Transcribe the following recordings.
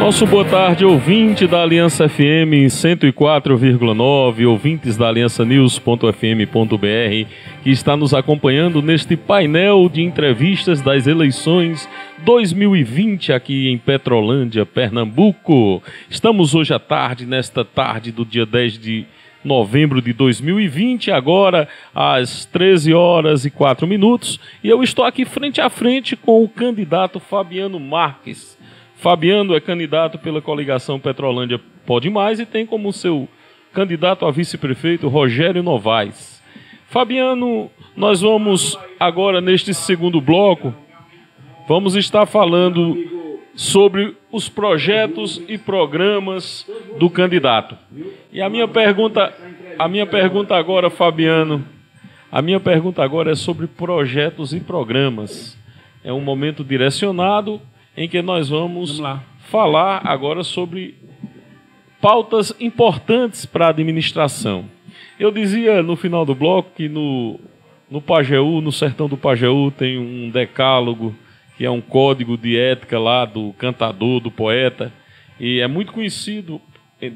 Nosso boa tarde, ouvinte da Aliança FM 104,9, ouvintes da aliançanews.fm.br, que está nos acompanhando neste painel de entrevistas das eleições 2020 aqui em Petrolândia, Pernambuco. Estamos hoje à tarde, nesta tarde do dia 10 de novembro de 2020, agora às 13 horas e 4 minutos, e eu estou aqui frente a frente com o candidato Fabiano Marques. Fabiano é candidato pela coligação Petrolândia Pode Mais e tem como seu candidato a vice-prefeito Rogério Novaes. Fabiano, nós vamos agora neste segundo bloco, vamos estar falando sobre os projetos e programas do candidato. E a minha pergunta agora, Fabiano, é sobre projetos e programas. É um momento direcionado em que nós vamos falar agora sobre pautas importantes para a administração. Eu dizia no final do bloco que no Pajeú, no sertão do Pajeú, tem um decálogo, que é um código de ética lá do cantador, do poeta, e é muito conhecido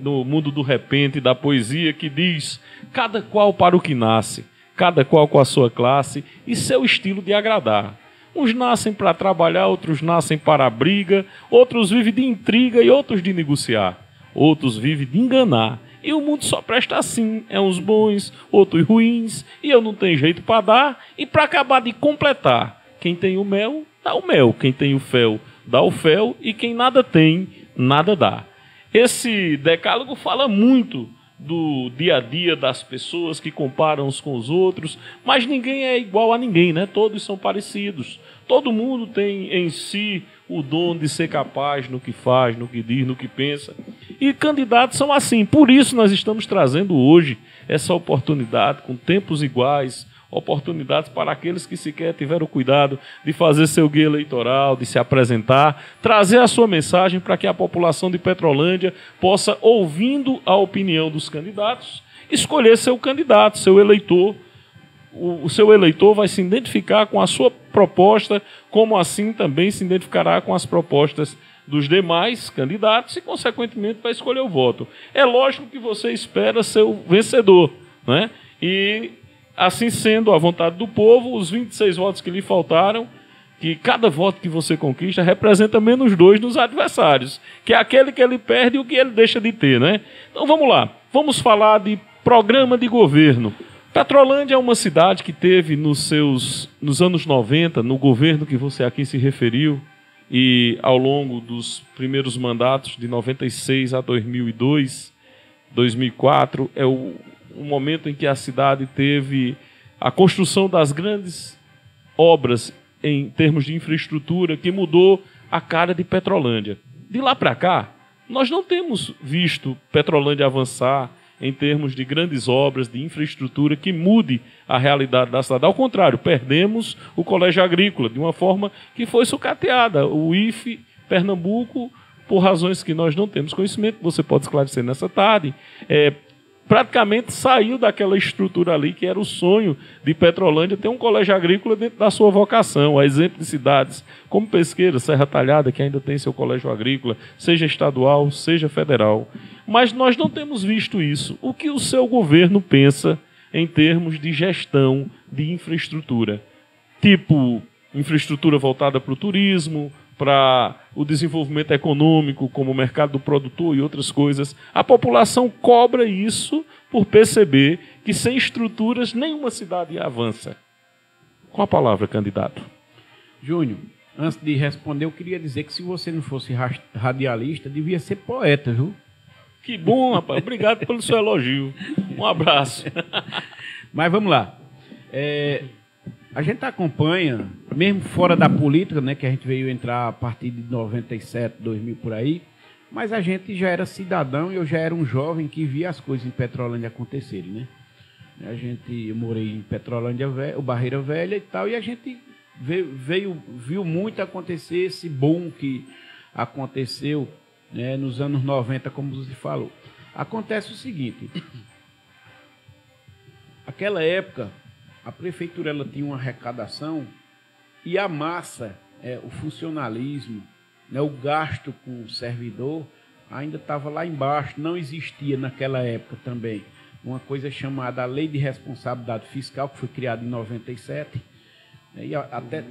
no mundo do repente, da poesia, que diz: cada qual para o que nasce, cada qual com a sua classe e seu estilo de agradar. Uns nascem para trabalhar, outros nascem para a briga, outros vivem de intriga e outros de negociar. Outros vivem de enganar. E o mundo só presta assim, é uns bons, outros ruins, e eu não tenho jeito para dar. E para acabar de completar, quem tem o mel, dá o mel. Quem tem o fel, dá o fel. E quem nada tem, nada dá. Esse decálogo fala muito do dia a dia das pessoas que comparam uns com os outros, mas ninguém é igual a ninguém, né? Todos são parecidos. Todo mundo tem em si o dom de ser capaz no que faz, no que diz, no que pensa. E candidatos são assim. Por isso nós estamos trazendo hoje essa oportunidade com tempos iguais, oportunidades para aqueles que sequer tiveram cuidado de fazer seu guia eleitoral, de se apresentar, trazer a sua mensagem para que a população de Petrolândia possa, ouvindo a opinião dos candidatos, escolher seu candidato, seu eleitor. O seu eleitor vai se identificar com a sua proposta, como assim também se identificará com as propostas dos demais candidatos e, consequentemente, vai escolher o voto. É lógico que você espera ser o vencedor, né? E assim sendo, a vontade do povo, os 26 votos que lhe faltaram, que cada voto que você conquista representa menos 2 nos adversários, que é aquele que ele perde e o que ele deixa de ter, né? Então vamos lá, vamos falar de programa de governo. Petrolândia é uma cidade que teve nos anos 90, no governo que você aqui se referiu, e ao longo dos primeiros mandatos de 96 a 2002, 2004, é o momento em que a cidade teve a construção das grandes obras em termos de infraestrutura que mudou a cara de Petrolândia. De lá para cá, nós não temos visto Petrolândia avançar em termos de grandes obras, de infraestrutura que mude a realidade da cidade. Ao contrário, perdemos o Colégio Agrícola de uma forma que foi sucateada. O IFE Pernambuco, por razões que nós não temos conhecimento, você pode esclarecer nessa tarde, praticamente saiu daquela estrutura ali que era o sonho de Petrolândia ter um colégio agrícola dentro da sua vocação, a exemplo de cidades como Pesqueira, Serra Talhada, que ainda tem seu colégio agrícola, seja estadual, seja federal. Mas nós não temos visto isso. O que o seu governo pensa em termos de gestão de infraestrutura? Tipo, infraestrutura voltada para o turismo, para o desenvolvimento econômico, como o mercado do produtor e outras coisas. A população cobra isso por perceber que sem estruturas nenhuma cidade avança. Com a palavra, candidato. Júnior, antes de responder, eu queria dizer que se você não fosse radialista, devia ser poeta, viu? Que bom, rapaz. Obrigado pelo seu elogio. Um abraço. Mas vamos lá. A gente acompanha, mesmo fora da política, né, que a gente veio entrar a partir de 97, 2000 por aí, mas a gente já era cidadão e eu já era um jovem que via as coisas em Petrolândia acontecerem, né? Eu morei em Petrolândia, o Barreira Velha e tal, e a gente viu muito acontecer esse boom que aconteceu, né, nos anos 90, como você falou. Acontece o seguinte, aquela época, a prefeitura ela tinha uma arrecadação e a massa, o funcionalismo, né, o gasto com o servidor ainda estava lá embaixo, não existia naquela época também uma coisa chamada a Lei de Responsabilidade Fiscal, que foi criada em 97, né, e até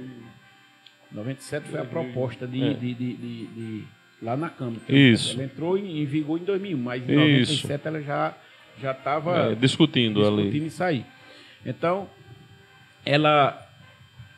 97 foi a proposta lá na Câmara. Isso. Ela entrou em vigor em 2001, mas em 97 ela já estava discutindo isso aí. Então, ela,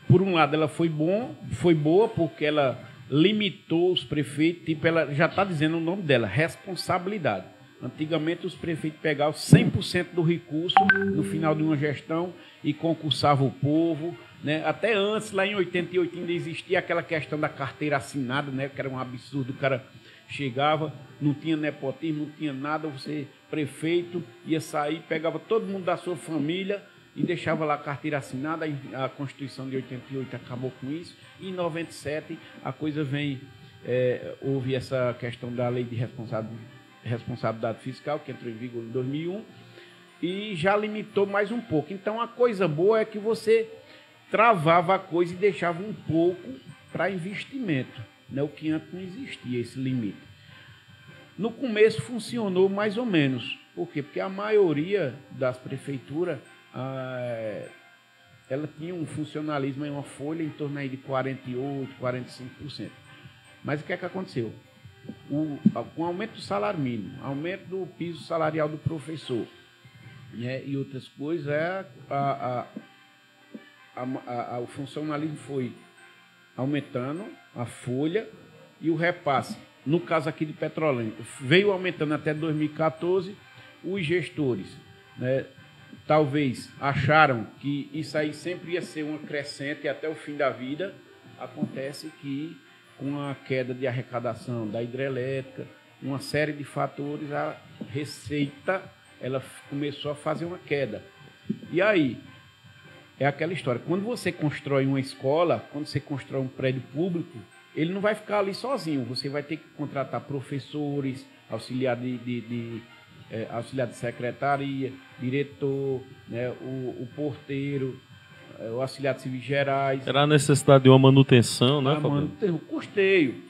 por um lado, ela foi boa porque ela limitou os prefeitos, tipo, ela já está dizendo o nome dela, responsabilidade. Antigamente os prefeitos pegavam 100% do recurso no final de uma gestão e concursavam o povo, né? Até antes, lá em 88, ainda existia aquela questão da carteira assinada, né? Que era um absurdo, o cara chegava, não tinha nepotismo, não tinha nada, você, prefeito, ia sair, pegava todo mundo da sua família e deixava lá a carteira assinada. A Constituição de 88 acabou com isso, e em 97 a coisa vem, houve essa questão da Lei de Responsabilidade Fiscal, que entrou em vigor em 2001, e já limitou mais um pouco. Então, a coisa boa é que você travava a coisa e deixava um pouco para investimento, né? O que antes não existia, esse limite. No começo funcionou mais ou menos. Por quê? Porque a maioria das prefeituras, ela tinha um funcionalismo em uma folha em torno aí de 48%, 45%. Mas o que é que aconteceu? Com o aumento do salário mínimo, aumento do piso salarial do professor, né, e outras coisas, o funcionalismo foi aumentando, a folha e o repasse. No caso aqui de Petrolândia, veio aumentando até 2014. Os gestores, né, talvez acharam que isso aí sempre ia ser uma crescente até o fim da vida. Acontece que, com a queda de arrecadação da hidrelétrica, uma série de fatores, a receita ela começou a fazer uma queda. E aí, é aquela história, quando você constrói uma escola, quando você constrói um prédio público, ele não vai ficar ali sozinho, você vai ter que contratar professores, auxiliar auxiliar de secretaria, diretor, né, o porteiro, o auxiliar de serviços gerais. Era a necessidade de uma manutenção, né, o custeio.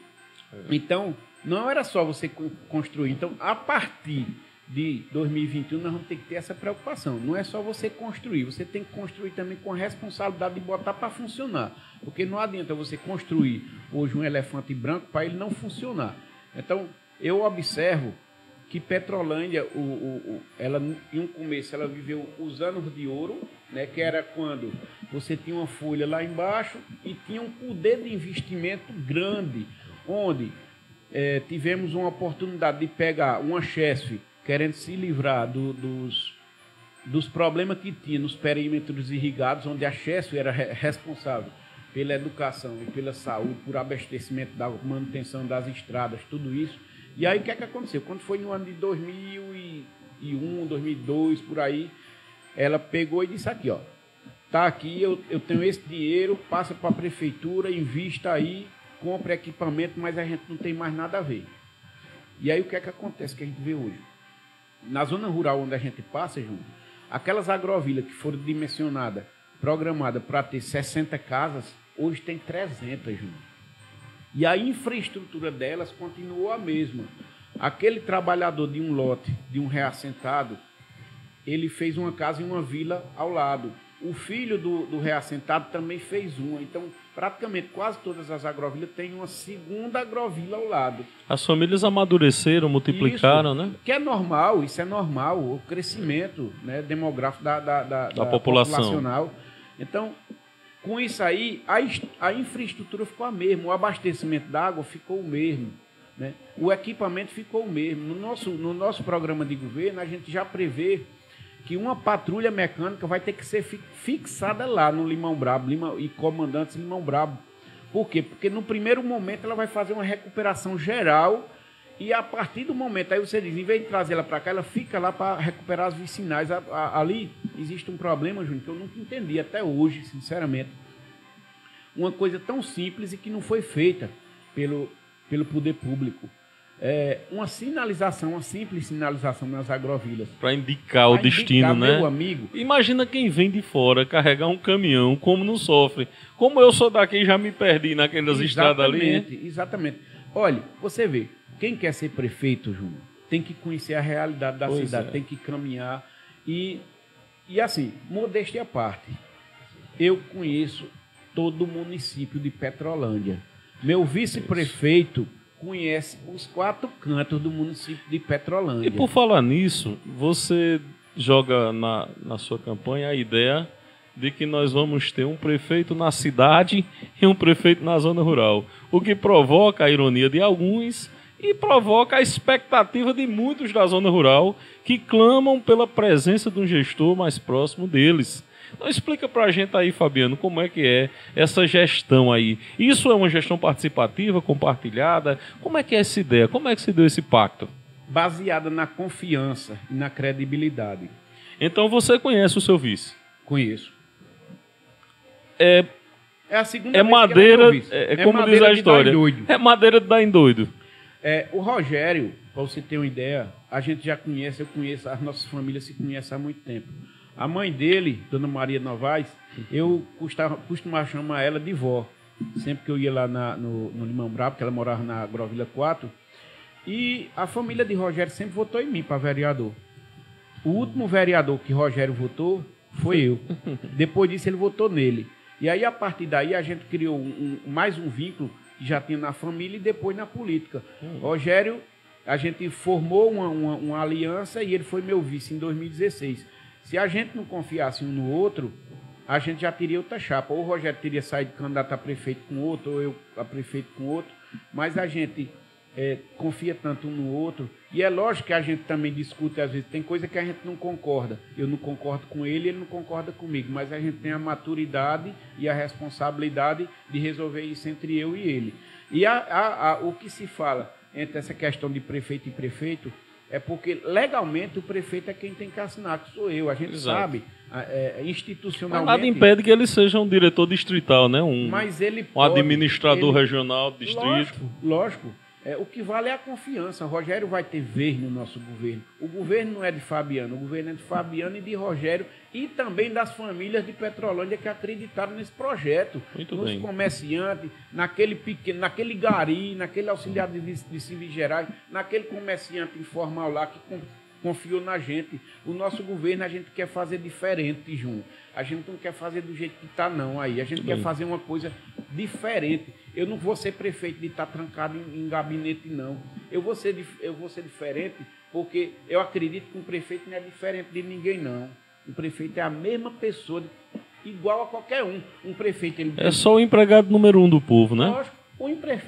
Então, não era só você construir. Então, a partir de 2021, nós vamos ter que ter essa preocupação. Não é só você construir, você tem que construir também com a responsabilidade de botar para funcionar. Porque não adianta você construir hoje um elefante branco para ele não funcionar. Então, eu observo que Petrolândia, ela, em um começo, ela viveu os anos de ouro, né, que era quando você tinha uma folha lá embaixo e tinha um poder de investimento grande, onde tivemos uma oportunidade de pegar uma chefe querendo se livrar dos problemas que tinha nos perímetros irrigados, onde a chefe era responsável pela educação e pela saúde, por abastecimento da manutenção das estradas, tudo isso. E aí, o que é que aconteceu? Quando foi no ano de 2001, 2002, por aí, ela pegou e disse aqui, ó, tá aqui, eu tenho esse dinheiro, passa para a prefeitura, invista aí, compra equipamento, mas a gente não tem mais nada a ver. E aí, o que é que acontece que a gente vê hoje? Na zona rural onde a gente passa, João, aquelas agrovilas que foram dimensionadas, programadas para ter 60 casas, hoje tem 300, João. E a infraestrutura delas continuou a mesma. Aquele trabalhador de um lote, de um reassentado, ele fez uma casa em uma vila ao lado. O filho do reassentado também fez uma. Então, praticamente quase todas as agrovilas têm uma segunda agrovila ao lado. As famílias amadureceram, multiplicaram, isso, né? Que é normal, isso é normal, o crescimento, né, demográfico da populacional. Então, com isso aí, a infraestrutura ficou a mesma, o abastecimento da água ficou o mesmo, né? O equipamento ficou o mesmo. No nosso programa de governo, a gente já prevê que uma patrulha mecânica vai ter que ser fixada lá no Limão Brabo, e comandantes Limão Brabo. Por quê? Porque no primeiro momento ela vai fazer uma recuperação geral, e a partir do momento, aí você diz, em vez de trazer ela para cá, ela fica lá para recuperar as vicinais. Ali existe um problema, Júnior, que eu nunca entendi até hoje, sinceramente. Uma coisa tão simples e que não foi feita pelo poder público. Uma sinalização, uma simples sinalização nas agrovilas. Para indicar o destino, né? Meu amigo. Imagina quem vem de fora carregar um caminhão, como não sofre. Como eu sou daqui, já me perdi naquelas estradas ali. Exatamente. Olha, você vê, quem quer ser prefeito, Júnior, tem que conhecer a realidade da cidade, tem que caminhar e assim, modéstia à parte, eu conheço todo o município de Petrolândia. Meu vice-prefeito conhece os 4 cantos do município de Petrolândia. E por falar nisso, você joga na sua campanha a ideia de que nós vamos ter um prefeito na cidade e um prefeito na zona rural, o que provoca a ironia de alguns e provoca a expectativa de muitos da zona rural que clamam pela presença de um gestor mais próximo deles. Então explica pra gente aí, Fabiano, como é que é essa gestão aí. Isso é uma gestão participativa, compartilhada? Como é que é essa ideia? Como é que se deu esse pacto? Baseada na confiança e na credibilidade. Então você conhece o seu vice? Conheço. É a segunda vez madeira, que ele é como diz a história, é madeira de dar em doido. O Rogério, para você ter uma ideia, a gente já conhece, eu conheço, as nossas famílias se conhecem há muito tempo. A mãe dele, Dona Maria Novaes, eu costumava chamar ela de vó. Sempre que eu ia lá no Limão Bravo, porque ela morava na Agrovila 4. E a família de Rogério sempre votou em mim para vereador. O último vereador que Rogério votou foi eu. Depois disso ele votou nele. E aí, a partir daí, a gente criou mais um vínculo que já tinha na família e depois na política. Rogério, a gente formou uma aliança e ele foi meu vice em 2016. Se a gente não confiasse um no outro, a gente já teria outra chapa. Ou o Rogério teria saído candidato a prefeito com outro, ou eu a prefeito com outro. Mas a gente confia tanto um no outro. E é lógico que a gente também discute, às vezes, tem coisa que a gente não concorda. Eu não concordo com ele, ele não concorda comigo. Mas a gente tem a maturidade e a responsabilidade de resolver isso entre eu e ele. E o que se fala entre essa questão de prefeito e prefeito é porque, legalmente, o prefeito é quem tem que assinar, que sou eu. A gente sabe, institucionalmente... Mas nada impede que ele seja um diretor distrital, né? Um administrador regional do distrito. Lógico. O que vale é a confiança. O Rogério vai ter vez no nosso governo. O governo não é de Fabiano, o governo é de Fabiano e de Rogério e também das famílias de Petrolândia que acreditaram nesse projeto. Muito nos bem. Comerciantes, naquele gari, naquele auxiliar de serviços gerais, naquele comerciante informal lá que confiou na gente. O nosso governo a gente quer fazer diferente, Júnior. A gente não quer fazer do jeito que está, não. Aí. A gente quer fazer uma coisa diferente. Eu não vou ser prefeito de estar trancado em gabinete, não. Eu vou ser diferente porque eu acredito que um prefeito não é diferente de ninguém, não. Um prefeito é a mesma pessoa, igual a qualquer um. Um prefeito... É só o empregado número 1 do povo, né? Lógico.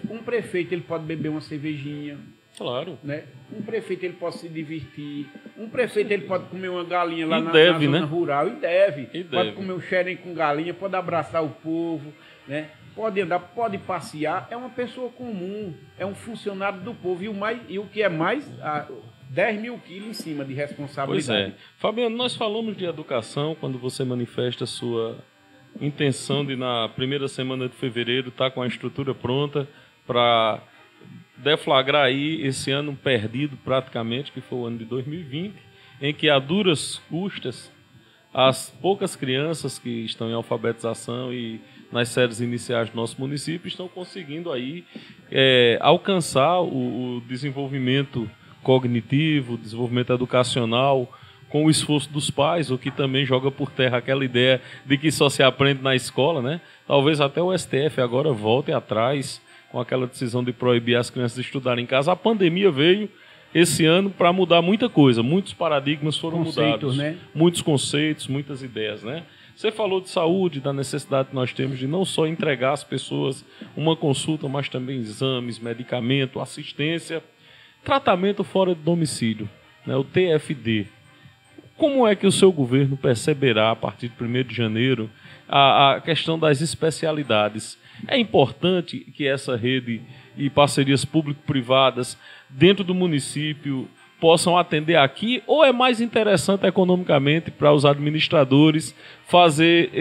Um prefeito ele pode beber uma cervejinha. Claro. Né? Um prefeito ele pode se divertir. Um prefeito ele pode comer uma galinha lá na né? zona rural. E deve. Pode comer um xerém com galinha, pode abraçar o povo, né? Pode andar, pode passear. É uma pessoa comum, é um funcionário do povo. E o que é mais, 10 mil quilos em cima de responsabilidade. Pois é. Fabiano, nós falamos de educação quando você manifesta a sua intenção de, na primeira semana de fevereiro, estar com a estrutura pronta para deflagrar aí esse ano perdido praticamente, que foi o ano de 2020, em que a duras custas as poucas crianças que estão em alfabetização e nas séries iniciais do nosso município estão conseguindo aí alcançar o desenvolvimento cognitivo, o desenvolvimento educacional com o esforço dos pais, o que também joga por terra aquela ideia de que só se aprende na escola, né? Talvez até o STF agora volte atrás com aquela decisão de proibir as crianças de estudarem em casa. A pandemia veio esse ano para mudar muita coisa, muitos paradigmas foram mudados, né? Muitos conceitos, muitas ideias, né? Você falou de saúde, da necessidade que nós temos de não só entregar às pessoas uma consulta, mas também exames, medicamento, assistência, tratamento fora de domicílio, né? O TFD. Como é que o seu governo perceberá, a partir de 1º de janeiro, a questão das especialidades? É importante que essa rede e parcerias público-privadas dentro do município possam atender aqui, ou é mais interessante economicamente para os administradores fazer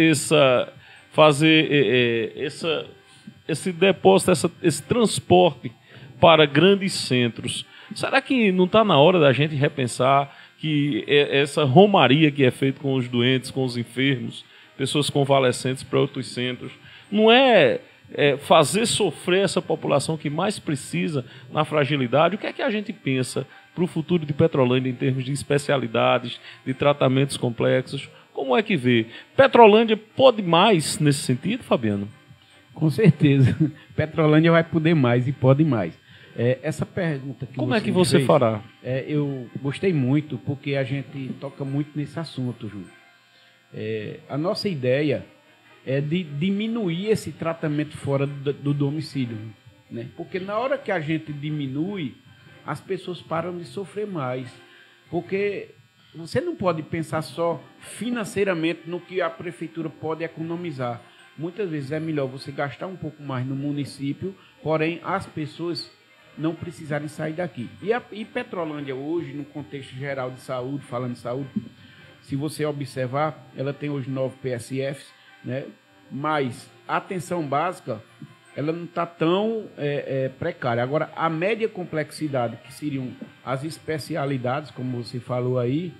esse depósito, esse transporte para grandes centros? Será que não está na hora da gente repensar que essa romaria que é feita com os doentes, com os enfermos, pessoas convalescentes para outros centros, não é fazer sofrer essa população que mais precisa na fragilidade? O que é que a gente pensa para o futuro de Petrolândia em termos de especialidades, de tratamentos complexos? Como é que vê? Petrolândia pode mais nesse sentido, Fabiano? Com certeza. Petrolândia vai poder mais e pode mais. Essa pergunta que Como é que você fez, fará? Eu gostei muito, porque a gente toca muito nesse assunto, Júnior. A nossa ideia é de diminuir esse tratamento fora do domicílio, né? Porque na hora que a gente diminui, as pessoas param de sofrer mais. Porque você não pode pensar só financeiramente no que a prefeitura pode economizar. Muitas vezes é melhor você gastar um pouco mais no município, porém as pessoas não precisarem sair daqui. E Petrolândia hoje, no contexto geral de saúde, falando de saúde, se você observar, ela tem hoje 9 PSFs, né? Mas a atenção básica, ela não está tão precária. Agora, a média complexidade, que seriam as especialidades, como você falou aí,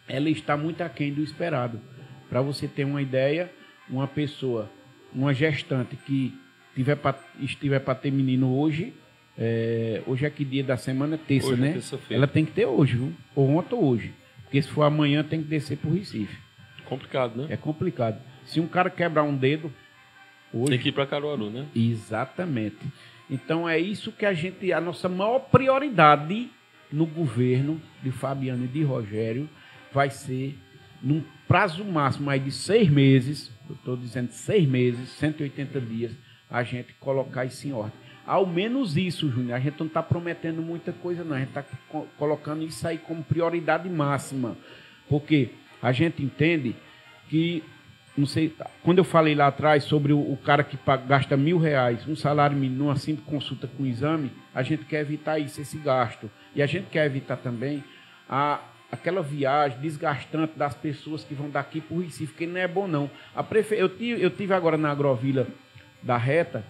ela está muito aquém do esperado. Para você ter uma ideia, uma pessoa, uma gestante que estiver para ter menino hoje, hoje é que dia da semana? Terça, hoje, né? Ela tem que ter hoje, viu? Ou ontem ou hoje. Porque se for amanhã, tem que descer para o Recife. Complicado, né? É complicado. Se um cara quebrar um dedo, hoje... Tem que ir para Caruaru, né? Exatamente. Então é isso que a nossa maior prioridade no governo de Fabiano e de Rogério vai ser, num prazo máximo aí de 6 meses, eu estou dizendo 6 meses, 180 dias, a gente colocar isso em ordem. Ao menos isso, Júnior. A gente não está prometendo muita coisa, não. A gente está colocando isso aí como prioridade máxima. Porque a gente entende que, não sei, quando eu falei lá atrás sobre o cara que gasta R$1.000, um salário mínimo, numa simples consulta com exame, a gente quer evitar isso, esse gasto. E a gente quer evitar também aquela viagem desgastante das pessoas que vão daqui para o Recife, que não é bom, não. Eu tive agora na Agrovila da Reta,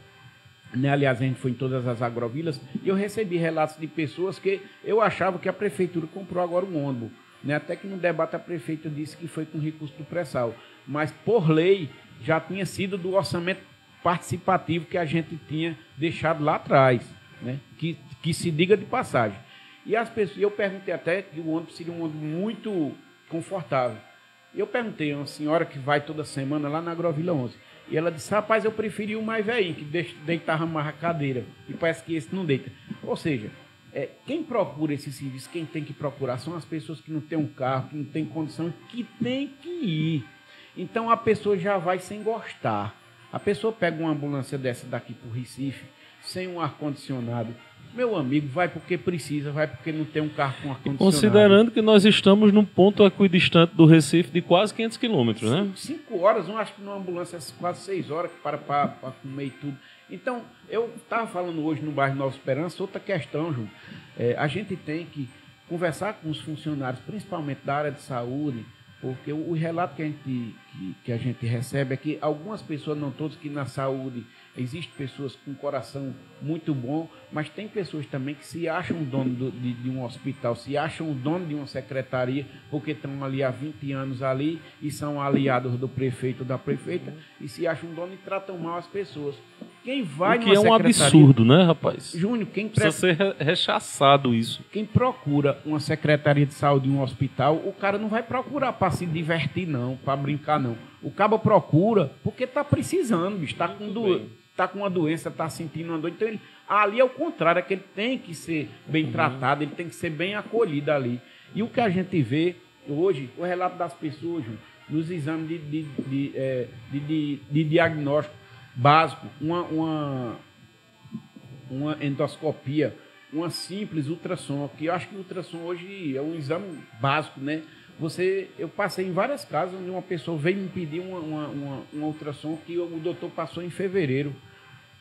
né? Aliás, a gente foi em todas as agrovilas, e eu recebi relatos de pessoas que eu achava que a prefeitura comprou agora um ônibus, né? Até que no debate a prefeita disse que foi com recurso do pré-sal. Mas, por lei, já tinha sido do orçamento participativo que a gente tinha deixado lá atrás, né? Que se diga de passagem. E as pessoas, eu perguntei até que o ônibus seria um ônibus muito confortável. Eu perguntei a uma senhora que vai toda semana lá na Agrovila 11. E ela disse, rapaz, eu preferi o mais velhinho, que deitava mais a cadeira. E parece que esse não deita. Ou seja, quem procura esse serviço, quem tem que procurar, são as pessoas que não têm um carro, que não têm condição, que tem que ir. Então a pessoa já vai sem gostar. A pessoa pega uma ambulância dessa daqui para o Recife, sem um ar-condicionado. Meu amigo, vai porque precisa, vai porque não tem um carro com ar-condicionado. Considerando que nós estamos num ponto equidistante do Recife de quase 500 quilômetros, né? 5 horas, não acho que numa ambulância é quase 6 horas para comer e tudo. Então, eu estava falando hoje no bairro Nova Esperança, outra questão, João. A gente tem que conversar com os funcionários, principalmente da área de saúde, porque o relato que a gente recebe é que algumas pessoas, não todas, que na saúde existem pessoas com coração muito bom, mas tem pessoas também que se acham dono de um hospital, se acham dono de uma secretaria, porque estão ali há 20 anos ali e são aliados do prefeito ou da prefeita, e se acham dono e tratam mal as pessoas. Quem vai numa secretaria... O que é um absurdo, né, rapaz? Júnior, precisa ser rechaçado isso. Quem procura uma secretaria de saúde em um hospital, o cara não vai procurar para se divertir, não, para brincar, não. O cabo procura porque está precisando, bicho, está com uma doença, está sentindo uma dor. Então, ali é o contrário, é que ele tem que ser bem tratado, ele tem que ser bem acolhido ali. E o que a gente vê hoje, o relato das pessoas, Júnior, nos exames de diagnóstico básico, uma endoscopia, uma simples ultrassom, que eu acho que o ultrassom hoje é um exame básico, né? Eu passei em várias casas onde uma pessoa veio me pedir uma ultrassom que o doutor passou em fevereiro.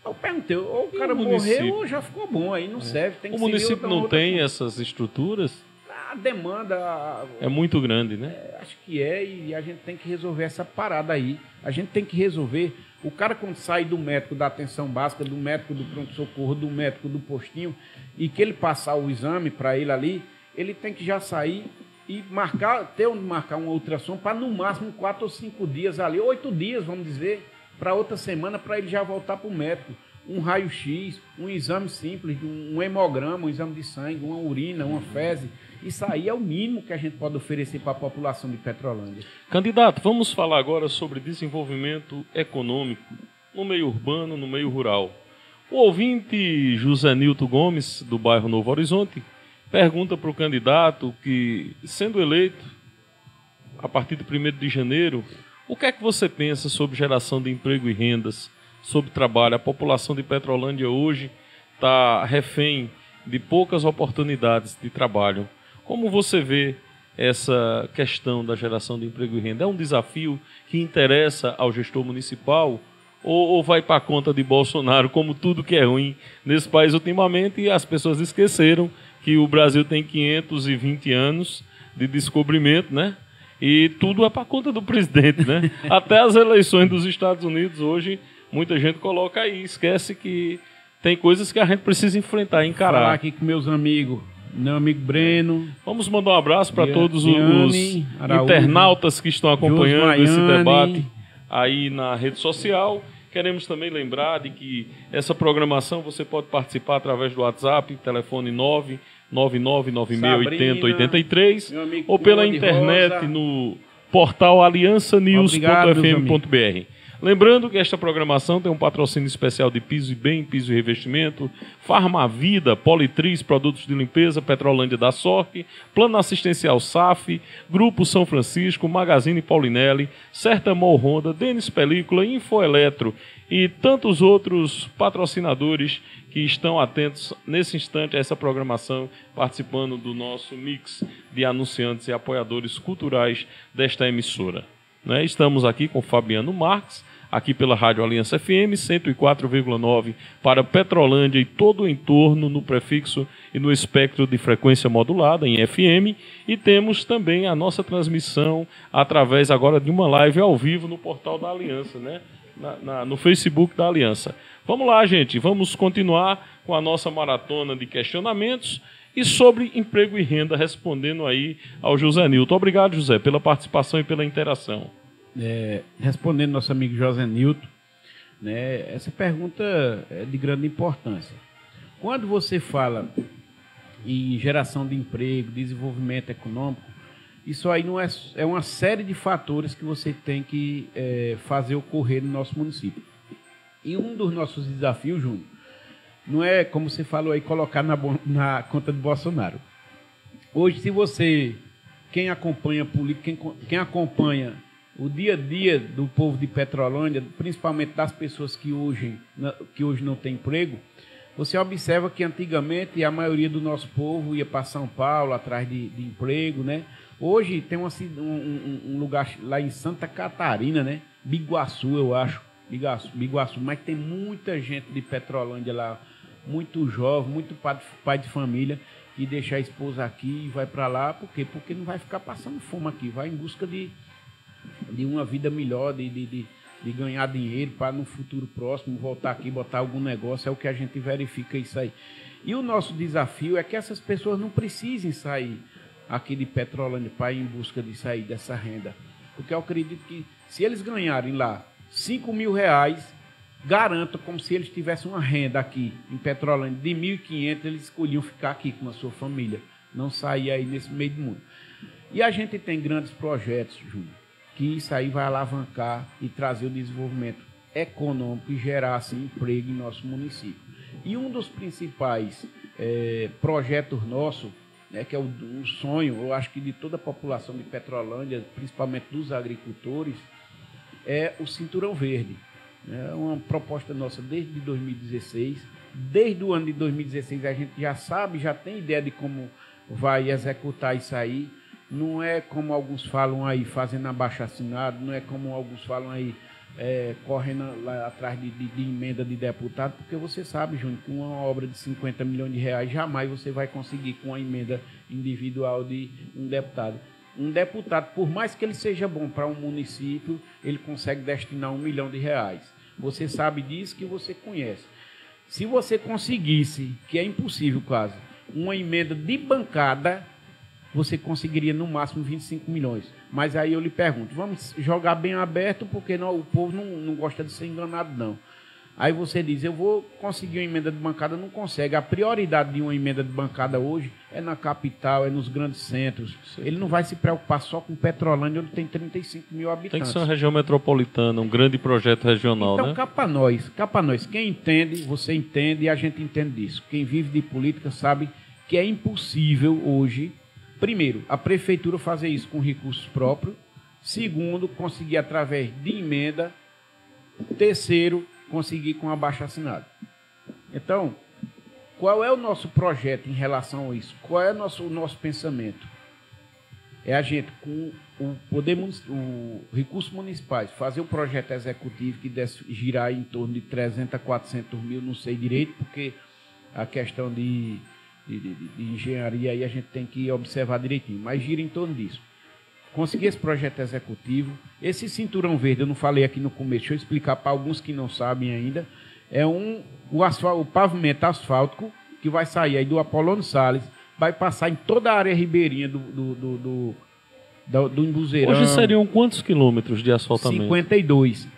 Eu perguntei, ou o cara morreu ou já ficou bom, aí não serve. Tem que o município não tem essas estruturas? A demanda... É muito grande, né? Acho que e a gente tem que resolver essa parada aí. A gente tem que resolver... O cara, quando sai do médico da atenção básica, do médico do pronto-socorro, do médico do postinho, e que ele passar o exame para ele ali, ele tem que já sair e marcar uma ultrassom para no máximo 4 ou 5 dias ali, 8 dias, vamos dizer, para outra semana para ele já voltar para o médico. Um raio-x, um exame simples, um hemograma, um exame de sangue, uma urina, uma fezes. Isso aí é o mínimo que a gente pode oferecer para a população de Petrolândia. Candidato, vamos falar agora sobre desenvolvimento econômico no meio urbano, no meio rural. O ouvinte José Nilton Gomes, do bairro Novo Horizonte, pergunta para o candidato que, sendo eleito a partir de 1º de janeiro, o que é que você pensa sobre geração de emprego e rendas, sobre trabalho? A população de Petrolândia hoje está refém de poucas oportunidades de trabalho. Como você vê essa questão da geração de emprego e renda? É um desafio que interessa ao gestor municipal ou vai para a conta de Bolsonaro, como tudo que é ruim nesse país ultimamente, e as pessoas esqueceram que o Brasil tem 520 anos de descobrimento, né? E tudo é para conta do presidente, né? Até as eleições dos Estados Unidos hoje, muita gente coloca aí, esquece que tem coisas que a gente precisa enfrentar, encarar. Falar aqui com meus amigos, meu amigo Breno. Vamos mandar um abraço para todos os internautas que estão acompanhando esse debate aí na rede social. Queremos também lembrar de que essa programação você pode participar através do WhatsApp, telefone 999968083, ou pela internet no portal aliançanews.fm.br. Lembrando que esta programação tem um patrocínio especial de Piso e Bem, Piso e Revestimento, Farmavida, Politriz, Produtos de Limpeza, Petrolândia da Sorte, Plano Assistencial SAF, Grupo São Francisco, Magazine Paulinelli, Sertamol Honda, Denis Película, Infoeletro e tantos outros patrocinadores que estão atentos nesse instante a essa programação, participando do nosso mix de anunciantes e apoiadores culturais desta emissora. Estamos aqui com Fabiano Marques, aqui pela Rádio Aliança FM 104,9 para Petrolândia e todo o entorno no prefixo e no espectro de frequência modulada em FM, e temos também a nossa transmissão através agora de uma live ao vivo no portal da Aliança, né? No Facebook da Aliança. Vamos lá, gente, vamos continuar com a nossa maratona de questionamentos e sobre emprego e renda, respondendo aí ao José Nilton. Obrigado, José, pela participação e pela interação. Respondendo nosso amigo José Nilton, né, essa pergunta é de grande importância. Quando você fala em geração de emprego, desenvolvimento econômico, isso aí não é uma série de fatores que você tem que fazer ocorrer no nosso município. E um dos nossos desafios, Júnior, não é, como você falou aí, colocar na conta de Bolsonaro. Hoje, se você, quem acompanha política, quem acompanha o dia a dia do povo de Petrolândia, principalmente das pessoas que hoje não tem emprego, você observa que antigamente a maioria do nosso povo ia para São Paulo atrás de emprego, né? Hoje tem um lugar lá em Santa Catarina, né? Biguaçu, eu acho. Biguaçu, mas tem muita gente de Petrolândia lá, muito jovem, muito pai de família, que deixa a esposa aqui e vai para lá. Por quê? Porque não vai ficar passando fome aqui, vai em busca de uma vida melhor, de ganhar dinheiro para no futuro próximo voltar aqui, botar algum negócio. É o que a gente verifica isso aí. E o nosso desafio é que essas pessoas não precisem sair aqui de Petrolândia para ir em busca de sair dessa renda. Porque eu acredito que se eles ganharem lá R$5.000, garanto, como se eles tivessem uma renda aqui em Petrolândia de 1.500, eles escolhiam ficar aqui com a sua família, não sair aí nesse meio do mundo. E a gente tem grandes projetos, Júnior, que isso aí vai alavancar e trazer o desenvolvimento econômico e gerar assim, emprego em nosso município. E um dos principais projetos nossos, né, que é um sonho, eu acho que de toda a população de Petrolândia, principalmente dos agricultores, é o Cinturão Verde. É uma proposta nossa desde 2016. Desde o ano de 2016 a gente já sabe, já tem ideia de como vai executar isso aí. Não é como alguns falam aí, fazendo abaixo-assinado, não é como alguns falam aí, correndo lá atrás de emenda de deputado, porque você sabe, Júnior, que uma obra de 50 milhões de reais jamais você vai conseguir com a emenda individual de um deputado. Um deputado, por mais que ele seja bom para um município, ele consegue destinar R$1 milhão. Você sabe disso, que você conhece. Se você conseguisse, que é impossível quase, uma emenda de bancada, você conseguiria no máximo 25 milhões. Mas aí eu lhe pergunto, vamos jogar bem aberto, porque não, o povo não gosta de ser enganado, não. Aí você diz, eu vou conseguir uma emenda de bancada, não consegue. A prioridade de uma emenda de bancada hoje é na capital, é nos grandes centros. Sim. Ele não vai se preocupar só com Petrolândia, onde tem 35 mil habitantes. Tem que ser uma região metropolitana, um grande projeto regional, então, né? cá para nós. Quem entende, você entende e a gente entende disso. Quem vive de política sabe que é impossível hoje, primeiro, a prefeitura fazer isso com recursos próprios. Segundo, conseguir através de emenda. Terceiro, conseguir com abaixo-assinado. Então, qual é o nosso projeto em relação a isso? Qual é o nosso pensamento? É a gente, com o poder o recursos municipais, fazer o projeto executivo que deve girar em torno de 300 a 400 mil, não sei direito, porque a questão de engenharia aí a gente tem que observar direitinho, mas gira em torno disso. Conseguir esse projeto executivo, esse cinturão verde, eu não falei aqui no começo, deixa eu explicar para alguns que não sabem ainda, é o pavimento asfáltico que vai sair aí do Apolônio Salles, vai passar em toda a área ribeirinha do Embuzeirão. Hoje seriam quantos quilômetros de asfaltamento?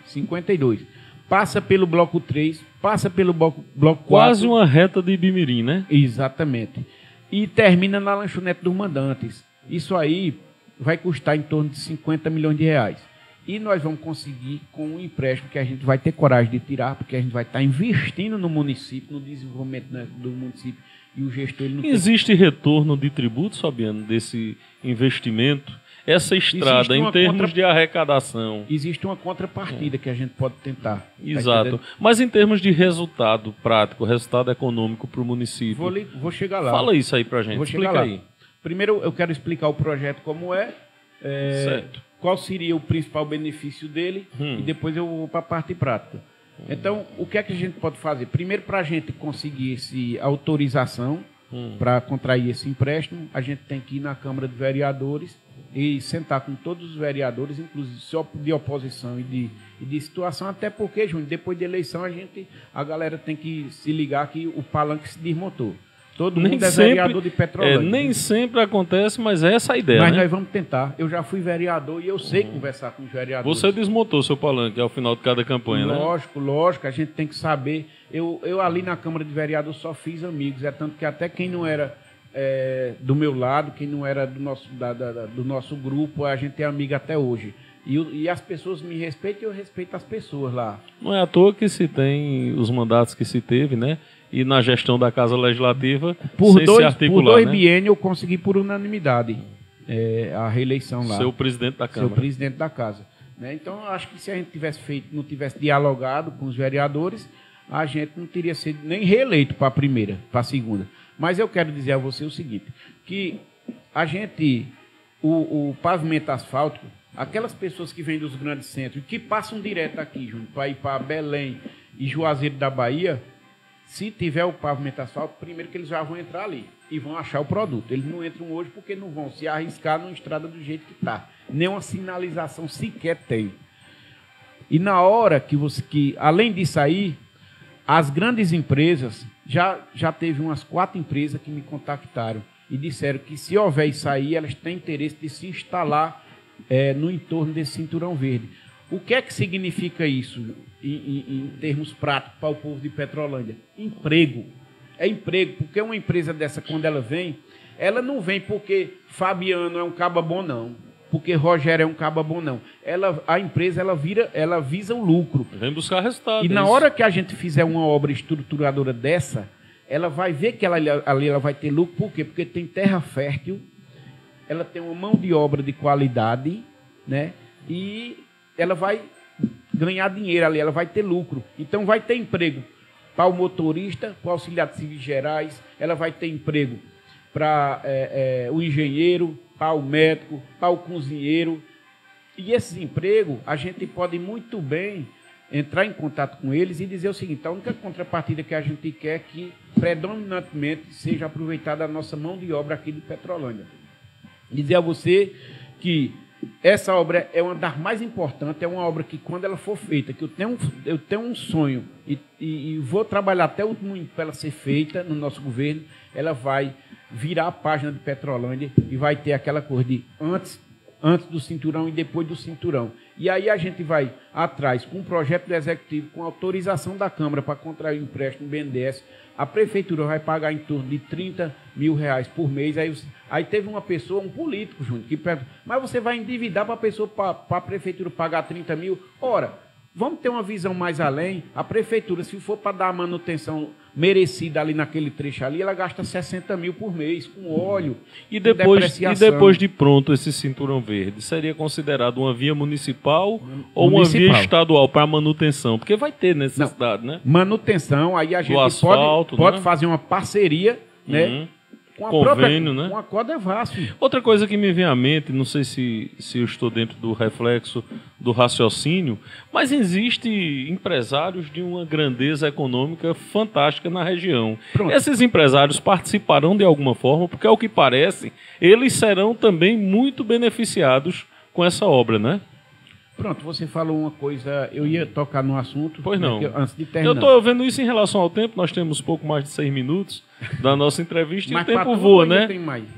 52. Passa pelo bloco 3, passa pelo bloco 4. Quase uma reta de Ibimirim, né? Exatamente. E termina na lanchonete dos mandantes. Isso aí vai custar em torno de 50 milhões de reais. E nós vamos conseguir com um empréstimo que a gente vai ter coragem de tirar, porque a gente vai estar investindo no município, no desenvolvimento do município, e o gestor... Ele não existe retorno de tributo, Fabiano, desse investimento? Essa estrada, em termos de arrecadação... Existe uma contrapartida que a gente pode tentar. Exato. Mas em termos de resultado prático, resultado econômico para o município... Vou chegar lá. Fala isso aí para a gente, explica aí. Primeiro, eu quero explicar o projeto como certo. Qual seria o principal benefício dele, e depois eu vou para a parte prática. Então, o que é que a gente pode fazer? Primeiro, para a gente conseguir essa autorização para contrair esse empréstimo, a gente tem que ir na Câmara de Vereadores e sentar com todos os vereadores, inclusive só de oposição e de situação, até porque, Júnior, depois da eleição, a galera tem que se ligar que o palanque se desmontou. Todo mundo é vereador de Petrolândia. Nem sempre acontece, mas é essa a ideia, Mas né? nós vamos tentar. Eu já fui vereador e eu sei conversar com os vereadores. Você desmontou seu palanque ao final de cada campanha, né? Lógico. A gente tem que saber. Eu ali na Câmara de Vereadores só fiz amigos. É tanto que até quem não era do meu lado, quem não era do nosso grupo, a gente é amigo até hoje. E as pessoas me respeitam e eu respeito as pessoas lá. Não é à toa que se tem os mandatos que se teve, né? E na gestão da Casa Legislativa, por dois né? biênios eu consegui por unanimidade a reeleição lá. Seu presidente da Câmara. Seu presidente da Casa. Né? Então, eu acho que se a gente não tivesse dialogado com os vereadores, a gente não teria sido nem reeleito para a primeira, para a segunda. Mas eu quero dizer a você o seguinte, que a gente, o pavimento asfáltico, aquelas pessoas que vêm dos grandes centros e que passam direto aqui, Júnior, para ir para Belém e Juazeiro da Bahia, se tiver o pavimento asfáltico, primeiro que eles já vão entrar ali e vão achar o produto. Eles não entram hoje porque não vão se arriscar numa estrada do jeito que está. Nenhuma sinalização sequer tem. E na hora que além disso aí, as grandes empresas, já teve umas 4 empresas que me contactaram e disseram que se houver isso aí, elas têm interesse de se instalar no entorno desse cinturão verde. O que é que significa isso em termos práticos para o povo de Petrolândia? Emprego. É emprego, porque uma empresa dessa, quando ela não vem porque Fabiano é um caba bom, não. Porque Rogério é um caba bom, não. A empresa ela visa o lucro. Vem buscar resultado. E na hora que a gente fizer uma obra estruturadora dessa, ela vai ver que ali ela vai ter lucro. Por quê? Porque tem terra fértil, ela tem uma mão de obra de qualidade, né? E ela vai ganhar dinheiro ali, ela vai ter lucro. Então vai ter emprego para o motorista, para o auxiliar de serviços gerais, ela vai ter emprego para o engenheiro, para o médico, para o cozinheiro. E esses empregos, a gente pode muito bem entrar em contato com eles e dizer o seguinte: a única contrapartida que a gente quer é que predominantemente seja aproveitada a nossa mão de obra aqui de Petrolândia. Dizer a você que essa obra é uma das mais importantes, é uma obra que, quando ela for feita, que eu tenho um sonho e vou trabalhar até o último para ela ser feita no nosso governo, ela vai virar a página de Petrolândia e vai ter aquela coisa de antes do cinturão e depois do cinturão. E aí a gente vai atrás com um projeto do Executivo, com autorização da Câmara para contrair um empréstimo BNDES. A Prefeitura vai pagar em torno de R$30 mil por mês. Aí teve uma pessoa, um político, Júnior, que pergunta, mas você vai endividar para a Prefeitura pagar 30 mil? Ora, vamos ter uma visão mais além. A Prefeitura, se for para dar a manutenção merecida ali naquele trecho ali, ela gasta 60 mil por mês com óleo, e depois de pronto esse cinturão verde, seria considerado uma via municipal ou uma via estadual para manutenção? Porque vai ter necessidade, né? Manutenção, aí a gente pode fazer uma parceria, né? Com a convênio, né? Com a Codevasf. Outra coisa que me vem à mente, não sei se eu estou dentro do reflexo do raciocínio, mas existe empresários de uma grandeza econômica fantástica na região. Pronto. Esses empresários participarão de alguma forma, porque ao que parece, eles serão também muito beneficiados com essa obra, né? Pronto, você falou uma coisa, eu ia tocar no assunto. Pois não. Antes de terminar. Eu estou vendo isso em relação ao tempo, nós temos pouco mais de 6 minutos da nossa entrevista e o tempo voa, né?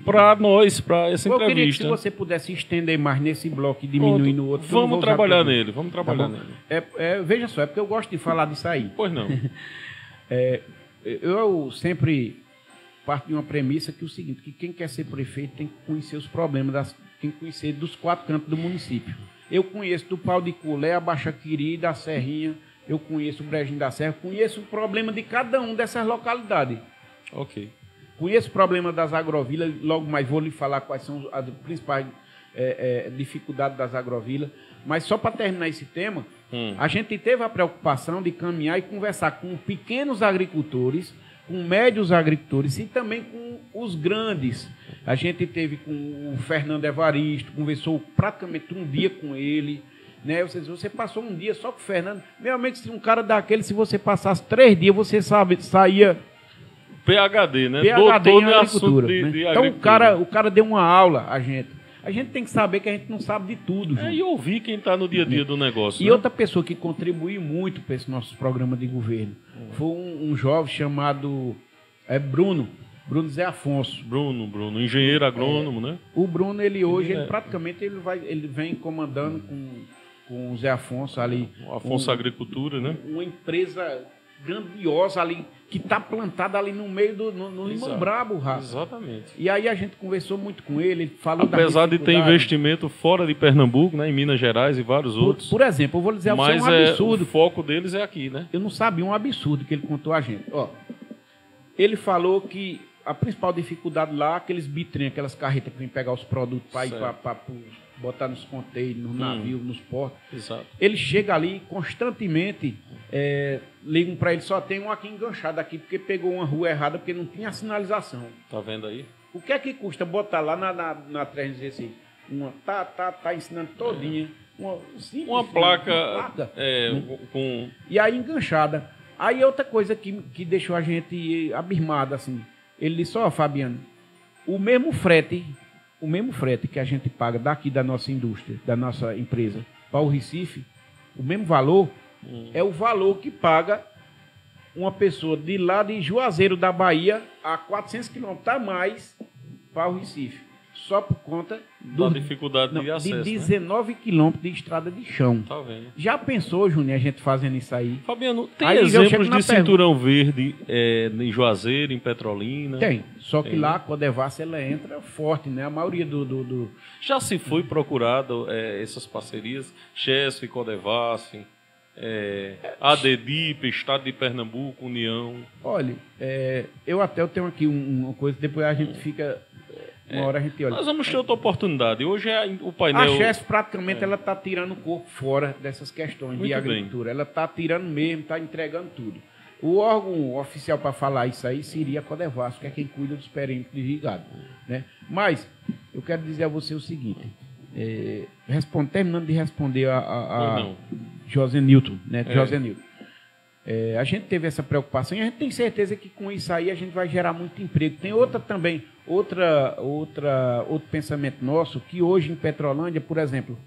Para nós, para essa entrevista. Eu queria que se você pudesse estender mais nesse bloco e diminuir no outro. Vamos trabalhar nele, Veja só, é porque eu gosto de falar disso aí. Pois não. Eu sempre parto de uma premissa que é o seguinte, que quem quer ser prefeito tem que conhecer os problemas, tem que conhecer dos 4 cantos do município. Eu conheço do Pau de Culé, a Baixaquiri, da Serrinha, eu conheço o Brejinho da Serra, conheço o problema de cada um dessas localidades. Ok. Conheço o problema das agrovilas, logo mais vou lhe falar quais são as principais dificuldades das agrovilas. Mas só para terminar esse tema, a gente teve a preocupação de caminhar e conversar com pequenos agricultores, com médios agricultores e também com os grandes. A gente teve com o Fernando Evaristo, conversou praticamente um dia com ele, né? Você passou um dia só com o Fernando. Meu amigo, se um cara daquele, se você passasse 3 dias, você saía... PhD, né? PhD Doutor em agricultura. De então agricultura. o cara deu uma aula a gente. A gente tem que saber que a gente não sabe de tudo. E ouvir quem está no dia a dia do negócio. E outra pessoa que contribuiu muito para esse nosso programa de governo foi um jovem chamado Bruno Zé Afonso. Bruno, engenheiro agrônomo, né? O Bruno, ele praticamente ele vem comandando com o Zé Afonso ali. O Afonso Agricultura, né? Uma empresa grandiosa ali, que está plantada ali no meio no Limão Brabo, Rafa. Exatamente. E aí a gente conversou muito com ele, ele falou apesar de ter investimento fora de Pernambuco, né, em Minas Gerais e vários outros. Por exemplo, eu vou lhe dizer um absurdo. O foco deles é aqui, né? Eu não sabia um absurdo que ele contou a gente. Ó, ele falou que a principal dificuldade lá, aqueles bitrem, aquelas carretas que vêm pegar os produtos para ir para botar nos containers, nos navios, nos portos. Exato. Ele chega ali constantemente, ligam para ele, só tem um aqui enganchado aqui, porque pegou uma rua errada, porque não tinha sinalização. Tá vendo aí? O que é que custa botar lá na 316? Tá ensinando todinha. Uma placa com... E aí enganchada. Aí outra coisa que deixou a gente abismado, assim. Ele disse, Fabiano, o mesmo frete que a gente paga daqui da nossa indústria, da nossa empresa, para o Recife, o mesmo valor, é o valor que paga uma pessoa de lá de Juazeiro da Bahia a 400 quilômetros a mais para o Recife. Só por conta da dificuldade de acesso, de 19 quilômetros de estrada de chão. Tá vendo? Já pensou, Júnior, a gente fazendo isso aí? Fabiano, tem exemplos de cinturão verde em Juazeiro, em Petrolina? Tem, só que lá a Codevasf ela entra forte, né? A maioria do... Já se foi procurado essas parcerias, Chesf, Codevasf, ADDIP, Estado de Pernambuco, União? Olha, eu tenho aqui uma coisa, depois a gente fica... Uma hora a gente olha. Nós vamos ter outra oportunidade. Hoje o painel... A Chesf praticamente ela está tirando o corpo fora dessas questões de agricultura. Ela está tirando mesmo, está entregando tudo. O órgão oficial para falar isso aí seria a Codevasf, que é quem cuida dos perímetros de irrigado, né? Mas eu quero dizer a você o seguinte, terminando de responder a José Newton, né? José Newton. A gente teve essa preocupação e a gente tem certeza que com isso aí a gente vai gerar muito emprego. Tem outro pensamento nosso, que hoje em Petrolândia, por exemplo,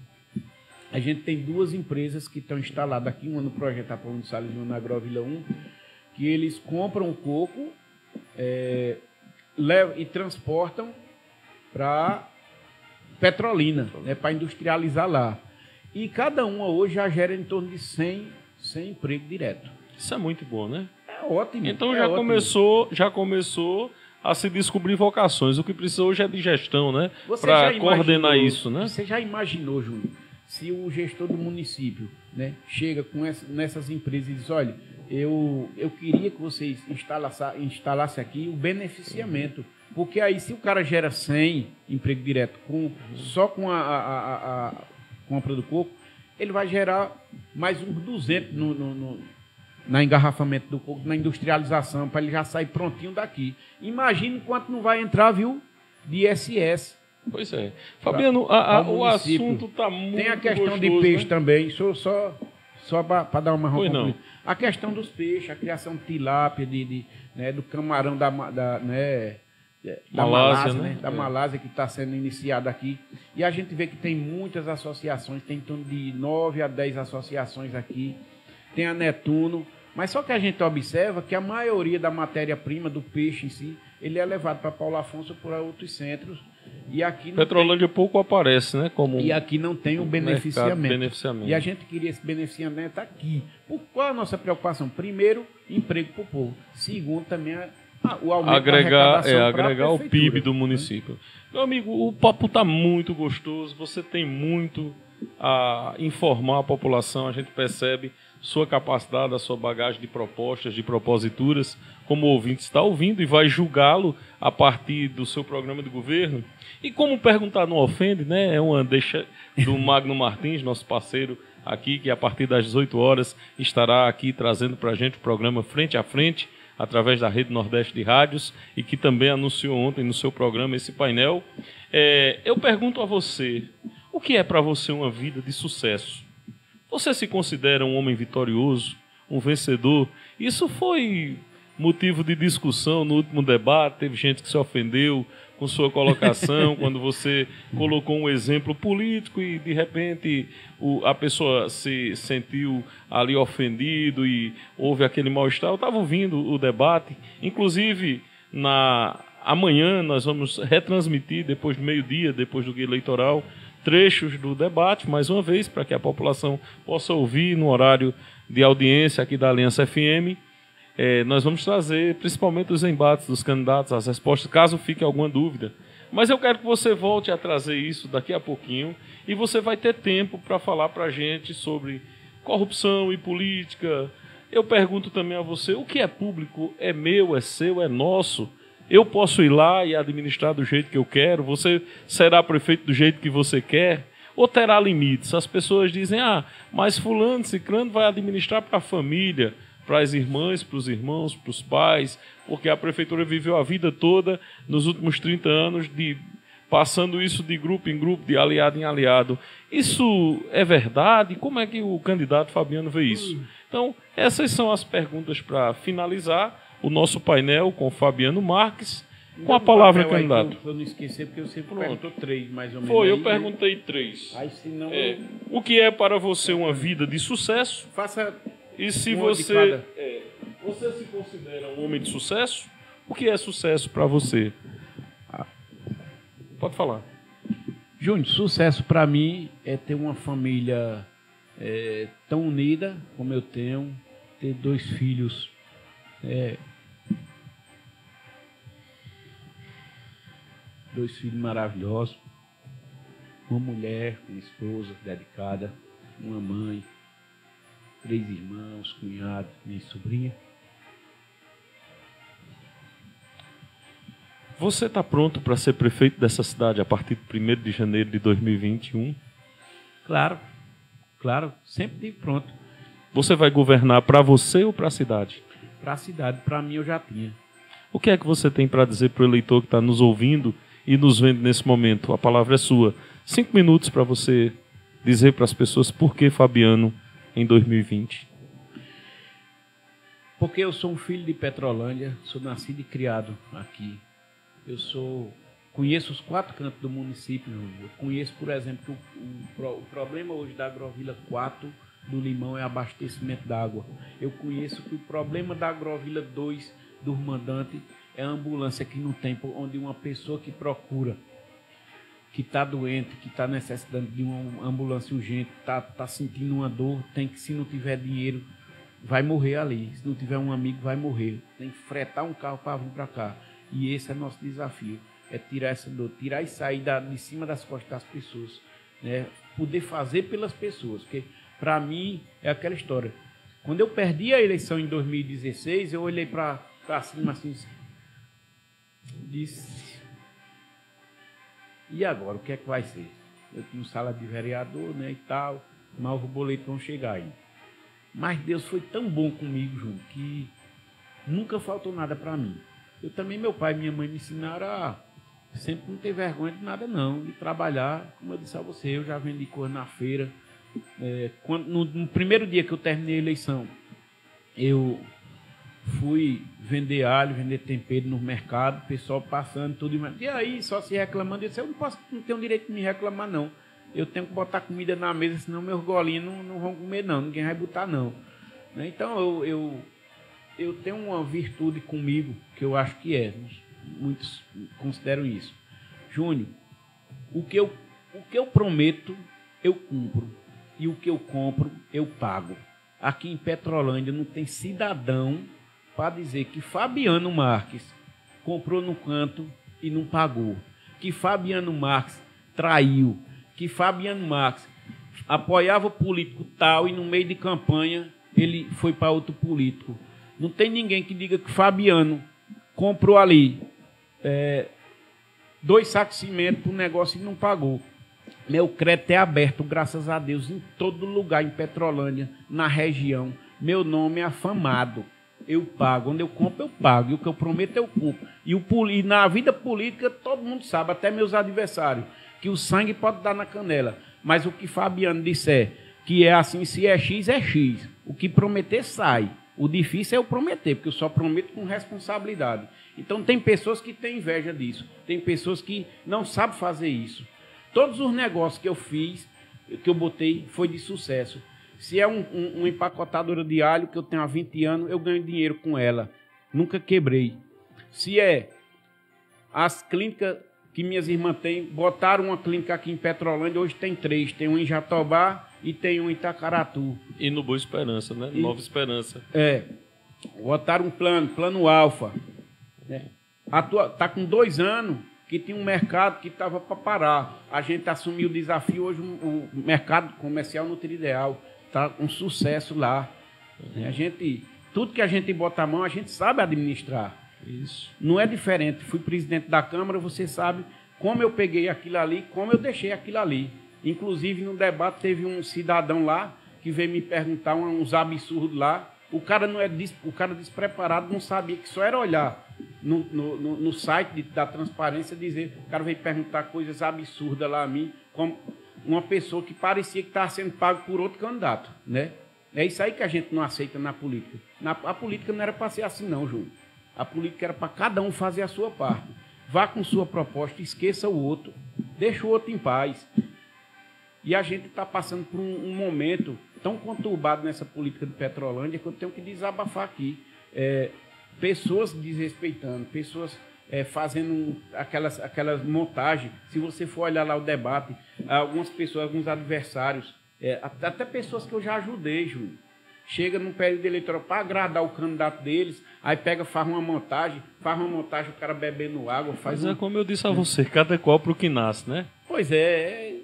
a gente tem 2 empresas que estão instaladas aqui, uma no projeto Apolo de Sales e uma na Agrovila 1, que eles compram o coco, e transportam para Petrolina, né, para industrializar lá. E cada uma hoje já gera em torno de 100 emprego direto. Isso é muito bom, né? É ótimo. Então já começou a se descobrir vocações. O que precisa hoje é de gestão, né? Você Para já coordenar imaginou- isso, né? Você já imaginou, Júnior, se o gestor do município, né, chega nessas empresas e diz, olha, eu queria que vocês instalassem aqui o beneficiamento, porque aí se o cara gera 100 emprego direto só com a compra do coco, ele vai gerar mais uns 200 na engarrafamento do coco, na industrialização, para ele já sair prontinho daqui. Imagine quanto não vai entrar, viu, de ISS. Pois é. Fabiano, o assunto está muito Tem a questão gostoso, de peixe né? também, só para dar uma marrom Pois não. concluída. A questão dos peixes, a criação de tilápia, né, do camarão da Malásia, né? né? Da Malásia, que está sendo iniciada aqui. E a gente vê que tem muitas associações, tem em torno de 9 a 10 associações aqui. Tem a Netuno, mas só que a gente observa que a maioria da matéria-prima do peixe em si, ele é levado para Paulo Afonso ou para outros centros. E aqui não Petrolândia pouco aparece, né? Como e aqui não tem o mercado de beneficiamento. E a gente queria esse beneficiamento aqui. Qual a nossa preocupação? Primeiro, emprego para o povo. Segundo, também o aumento agregar da agregar o PIB do município. Meu amigo, o papo está muito gostoso, você tem muito a informar a população, a gente percebe sua capacidade, a sua bagagem de propostas, de proposituras, como o ouvinte está ouvindo e vai julgá-lo a partir do seu programa de governo. E como perguntar não ofende, né? É uma deixa do Magno Martins, nosso parceiro aqui, que a partir das 18 horas estará aqui trazendo para a gente o programa Frente a Frente, através da Rede Nordeste de Rádios, e que também anunciou ontem no seu programa esse painel. Eu pergunto a você, o que é para você uma vida de sucesso? Você se considera um homem vitorioso, um vencedor? Isso foi motivo de discussão no último debate, teve gente que se ofendeu com sua colocação, quando você colocou um exemplo político e, de repente, a pessoa se sentiu ali ofendido e houve aquele mal-estar. Eu estava ouvindo o debate, inclusive, amanhã nós vamos retransmitir, depois do meio-dia, depois do guia eleitoral, trechos do debate, mais uma vez, para que a população possa ouvir no horário de audiência aqui da Aliança FM. Nós vamos trazer principalmente os embates dos candidatos, as respostas, caso fique alguma dúvida. Mas eu quero que você volte a trazer isso daqui a pouquinho e você vai ter tempo para falar para a gente sobre corrupção e política. Eu pergunto também a você, o que é público é meu, é seu, é nosso? Eu posso ir lá e administrar do jeito que eu quero? Você será prefeito do jeito que você quer? Ou terá limites? As pessoas dizem, mas fulano, ciclano vai administrar para a família, para as irmãs, para os irmãos, para os pais, porque a prefeitura viveu a vida toda, nos últimos 30 anos, passando isso de grupo em grupo, de aliado em aliado. Isso é verdade? Como é que o candidato Fabiano vê isso? Então, essas são as perguntas para finalizar o nosso painel com Fabiano Marques. Com a palavra, candidato. Para eu não esquecer, porque você perguntou 3, mais ou menos. Foi, eu perguntei 3. Aí, se não, o que é para você uma vida de sucesso? faça. E se uma de você cada. você se considera um homem de sucesso? O que é sucesso para você? Pode falar. Júnior, sucesso para mim é ter uma família tão unida como eu tenho, ter 2 filhos. 2 filhos maravilhosos, uma mulher, uma esposa dedicada, uma mãe, 3 irmãos, cunhados, minha sobrinha. Você está pronto para ser prefeito dessa cidade a partir de 1º de janeiro de 2021? Claro, sempre tive pronto. Você vai governar para você ou para a cidade? Para a cidade, para mim eu já tinha. O que é que você tem para dizer para o eleitor que está nos ouvindo e nos vendo nesse momento? A palavra é sua. 5 minutos para você dizer para as pessoas por que Fabiano em 2020. Porque eu sou um filho de Petrolândia, sou nascido e criado aqui. Conheço os 4 cantos do município. Eu conheço, por exemplo, que o problema hoje da Agrovila 4 do Limão é abastecimento d'água. Eu conheço que o problema da Agrovila 2 do Mandante é a ambulância que não tem, onde uma pessoa que procura, que está doente, que está necessitando de uma ambulância urgente, está sentindo uma dor, tem que, se não tiver dinheiro, vai morrer ali. Se não tiver um amigo, vai morrer. Tem que fretar um carro para vir para cá. E esse é nosso desafio, é tirar essa dor, tirar e sair de cima das costas das pessoas, né? Poder fazer pelas pessoas, porque para mim é aquela história. Quando eu perdi a eleição em 2016, eu olhei para cima assim, disse, e agora, o que é que vai ser? Eu tinha um salário de vereador, né, e tal, mas os boletos vão chegar aí. Mas Deus foi tão bom comigo, Júnior, que nunca faltou nada para mim. Eu também, meu pai e minha mãe me ensinaram a sempre não ter vergonha de nada não, de trabalhar. Como eu disse a você, eu já vendi coisa na feira. No primeiro dia que eu terminei a eleição, eu fui vender alho, vender tempero no mercado, o pessoal passando tudo. E aí, só se reclamando, eu disse, não tenho direito de me reclamar não. Eu tenho que botar comida na mesa, senão meus golinhos não vão comer não, ninguém vai botar não. Então eu tenho uma virtude comigo, que eu acho que muitos consideram isso. Júnior, o que eu prometo, eu cumpro. E o que eu compro, eu pago. Aqui em Petrolândia não tem cidadão para dizer que Fabiano Marques comprou no canto e não pagou. Que Fabiano Marques traiu. Que Fabiano Marques apoiava o político tal e no meio de campanha ele foi para outro político. Não tem ninguém que diga que Fabiano comprou ali 2 sacos de cimento para o negócio e não pagou. Meu crédito é aberto, graças a Deus, em todo lugar em Petrolândia, na região. Meu nome é afamado. Eu pago. Onde eu compro, eu pago. E o que eu prometo, eu cumpro. E na vida política, todo mundo sabe, até meus adversários, que o sangue pode dar na canela. Mas o que Fabiano disser que é assim, se é X, é X. O que prometer, sai. O difícil é eu prometer, porque eu só prometo com responsabilidade. Então, tem pessoas que têm inveja disso. Tem pessoas que não sabem fazer isso. Todos os negócios que eu fiz, que eu botei, foi de sucesso. Se é uma empacotadora de alho, que eu tenho há 20 anos, eu ganho dinheiro com ela. Nunca quebrei. Se é as clínicas que minhas irmãs têm, botaram uma clínica aqui em Petrolândia, hoje tem 3. Tem uma em Jatobá e tem uma em Itacaratu. E no Boa Esperança, né? Nova Esperança. Botaram um plano alfa. Tá com 2 anos que tinha um mercado que estava para parar. A gente assumiu o desafio, hoje o mercado comercial Nutrideal está com sucesso lá. Tudo que a gente bota a mão, a gente sabe administrar. Isso. Não é diferente. Fui presidente da Câmara, você sabe como eu peguei aquilo ali, como eu deixei aquilo ali. Inclusive, no debate, teve um cidadão lá que veio me perguntar uns absurdos lá. O cara despreparado não sabia, que só era olhar no site da transparência, dizer, o cara veio perguntar coisas absurdas lá a mim, como uma pessoa que parecia que estava sendo pago por outro candidato, né? É isso aí que a gente não aceita na política. A política não era para ser assim não, Júnior. A política era para cada um fazer a sua parte. Vá com sua proposta, esqueça o outro, deixa o outro em paz. E a gente está passando por um momento tão conturbado nessa política de Petrolândia que eu tenho que desabafar aqui. Pessoas desrespeitando, pessoas fazendo aquelas montagens. Se você for olhar lá o debate, algumas pessoas, alguns adversários, até pessoas que eu já ajudei, Júnior, chega num período eleitoral para agradar o candidato deles, aí faz uma montagem, o cara bebendo água, faz. Mas como eu disse a você, cada qual para o que nasce, né? Pois é.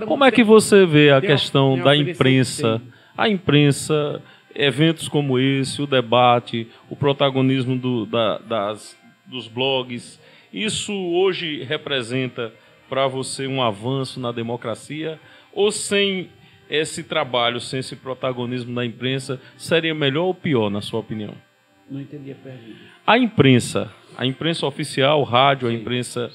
Como é que você vê a questão da imprensa? A imprensa, eventos como esse, o debate, o protagonismo dos blogs, isso hoje representa para você um avanço na democracia? Ou sem esse trabalho, sem esse protagonismo da imprensa, seria melhor ou pior, na sua opinião? Não entendi a pergunta. A imprensa oficial, rádio, a imprensa,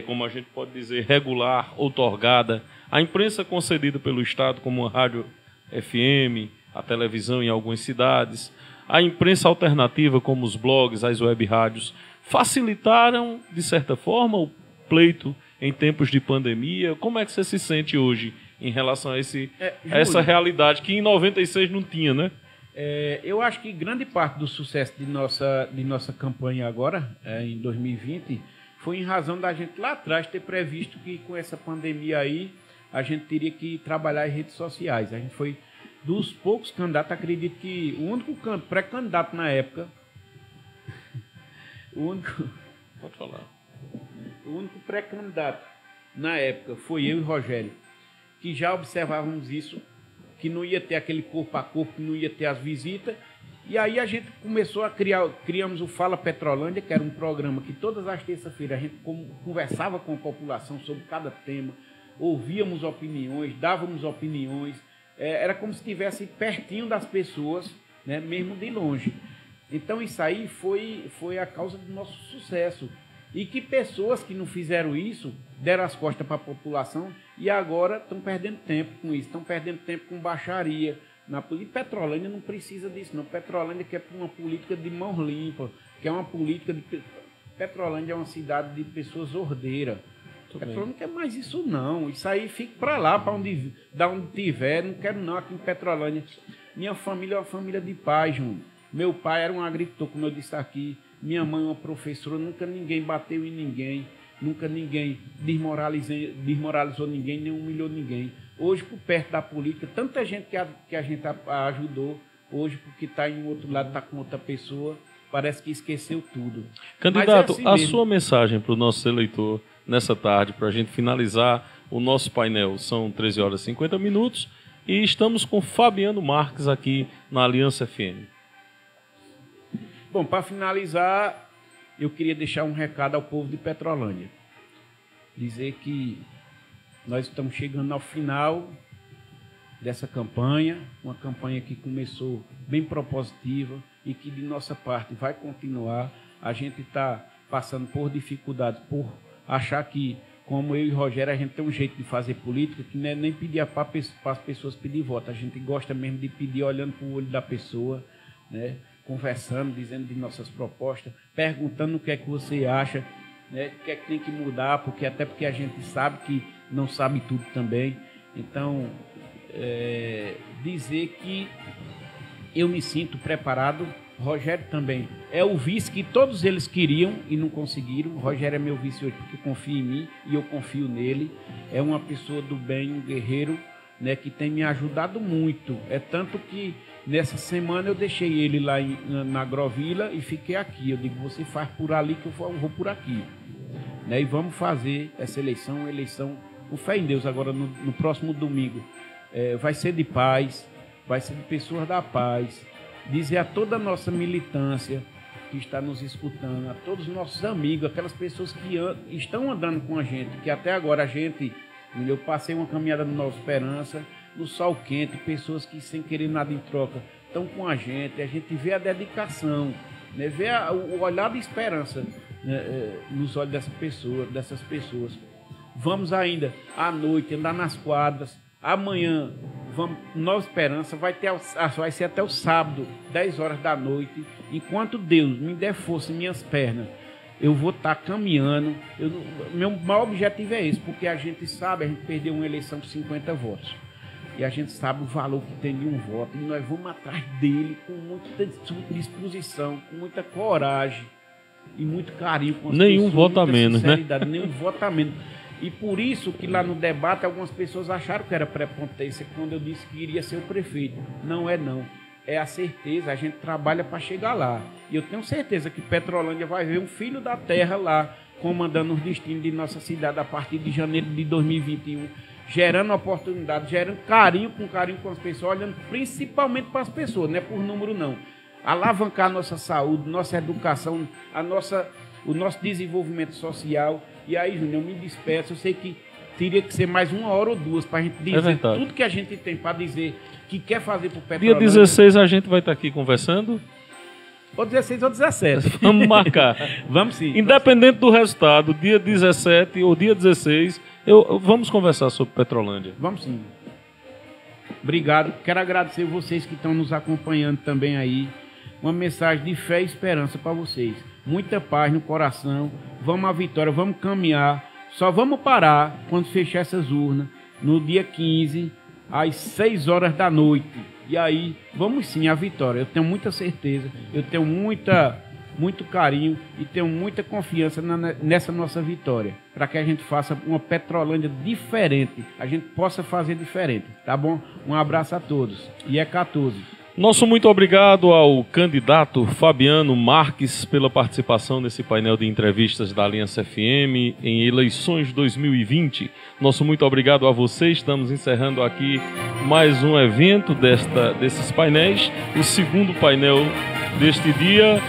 como a gente pode dizer, regular, outorgada, a imprensa concedida pelo Estado, como a rádio FM, a televisão em algumas cidades, a imprensa alternativa, como os blogs, as web rádios, facilitaram, de certa forma, o pleito em tempos de pandemia. Como é que você se sente hoje em relação a essa realidade que em 96 não tinha, né? Eu acho que grande parte do sucesso de nossa campanha agora, em 2020, foi em razão da gente lá atrás ter previsto que com essa pandemia aí, a gente teria que trabalhar em redes sociais. A gente foi dos poucos candidatos, acredito que o único pré-candidato na época, Pode falar. O único pré-candidato na época foi eu e Rogério, que já observávamos isso, que não ia ter aquele corpo a corpo, que não ia ter as visitas. E aí a gente começou a criamos o Fala Petrolândia, que era um programa que todas as terças-feiras a gente conversava com a população sobre cada tema, ouvíamos opiniões, dávamos opiniões, era como se estivesse pertinho das pessoas, né, mesmo de longe. Então isso aí foi a causa do nosso sucesso. E que pessoas que não fizeram isso deram as costas para a população e agora estão perdendo tempo com isso, estão perdendo tempo com baixaria. E Petrolândia não precisa disso, não. Petrolândia quer uma política de mãos limpas, quer uma política de... Petrolândia é uma cidade de pessoas ordeiras. Petrolândia não quer mais isso, não. Isso aí fica para lá, para onde tiver. Não quero não aqui em Petrolândia. Minha família é uma família de paz, Júnior. Meu pai era um agricultor, como eu disse aqui. Minha mãe é uma professora. Nunca ninguém bateu em ninguém. Nunca ninguém desmoralizou ninguém, nem humilhou ninguém. Hoje, por perto da política, tanta gente que a gente ajudou, hoje, porque está em outro lado, está com outra pessoa, parece que esqueceu tudo. Candidato, assim a mesmo. sua mensagem para o nosso eleitor nessa tarde, para a gente finalizar o nosso painel. São 13 horas e 50 minutos e estamos com Fabiano Marques aqui na Aliança FM. Bom, para finalizar, eu queria deixar um recado ao povo de Petrolândia. Dizer que nós estamos chegando ao final dessa campanha, uma campanha que começou bem propositiva e que de nossa parte vai continuar. A gente está passando por dificuldades, por achar que, como eu e Rogério, a gente tem um jeito de fazer política que não é nem pedir para as pessoas pedir voto. A gente gosta mesmo de pedir olhando para o olho da pessoa, né? Conversando, dizendo de nossas propostas, perguntando o que é que você acha, né? O que é que tem que mudar, até porque a gente sabe que não sabe tudo também. Então, dizer que eu me sinto preparado. Rogério também é o vice que todos eles queriam e não conseguiram. Rogério é meu vice hoje porque confia em mim e eu confio nele. É uma pessoa do bem, um guerreiro, né, que tem me ajudado muito. É tanto que nessa semana eu deixei ele lá na Agrovila e fiquei aqui. Eu digo, você faz por ali que eu vou por aqui. Né, e vamos fazer essa eleição com fé em Deus agora no próximo domingo. Vai ser de paz, vai ser de pessoas da paz. Dizer a toda a nossa militância que está nos escutando, a todos os nossos amigos, aquelas pessoas que estão andando com a gente, que até agora eu passei uma caminhada no Nova Esperança, no sol quente, pessoas que sem querer nada em troca estão com a gente vê a dedicação, né? Vê o olhar de esperança, né? Nos olhos dessas pessoas. Vamos ainda à noite andar nas quadras. Amanhã, Nova Esperança vai ser até o sábado, 10 horas da noite. Enquanto Deus me der força em minhas pernas, eu vou estar caminhando. Meu maior objetivo é esse, porque a gente sabe, a gente perdeu uma eleição por 50 votos. E a gente sabe o valor que tem de um voto. E nós vamos atrás dele com muita disposição, com muita coragem e muito carinho. Com as Nenhum pessoas, voto a menos, né? Nenhum voto a menos. E por isso que lá no debate algumas pessoas acharam que era prepotência quando eu disse que iria ser o prefeito. Não é não. É a certeza, a gente trabalha para chegar lá. E eu tenho certeza que Petrolândia vai ver um filho da terra lá, comandando os destinos de nossa cidade a partir de janeiro de 2021, gerando oportunidade, gerando carinho com as pessoas, olhando principalmente para as pessoas, não é por número não. Alavancar a nossa saúde, nossa educação, o nosso desenvolvimento social. E aí, Júnior, eu me despeço. Eu sei que teria que ser mais 1 hora ou 2 para a gente dizer tudo que a gente tem para dizer que quer fazer para o Petrolândia. Dia 16 a gente vai estar aqui conversando. Ou 16 ou 17. Vamos marcar. Vamos sim. Independente do resultado, dia 17 ou dia 16, vamos conversar sobre Petrolândia. Vamos sim. Obrigado. Quero agradecer vocês que estão nos acompanhando também aí. Uma mensagem de fé e esperança para vocês. Muita paz no coração. Vamos à vitória, vamos caminhar. Só vamos parar quando fechar essas urnas no dia 15, às 6 horas da noite. E aí, vamos sim à vitória. Eu tenho muita certeza, eu tenho muito carinho e tenho muita confiança nessa nossa vitória, para que a gente faça uma Petrolândia diferente, a gente possa fazer diferente, tá bom? Um abraço a todos. E é 14. Nosso muito obrigado ao candidato Fabiano Marques pela participação nesse painel de entrevistas da Aliança FM em eleições 2020. Nosso muito obrigado a você. Estamos encerrando aqui mais um evento desses painéis, o segundo painel deste dia.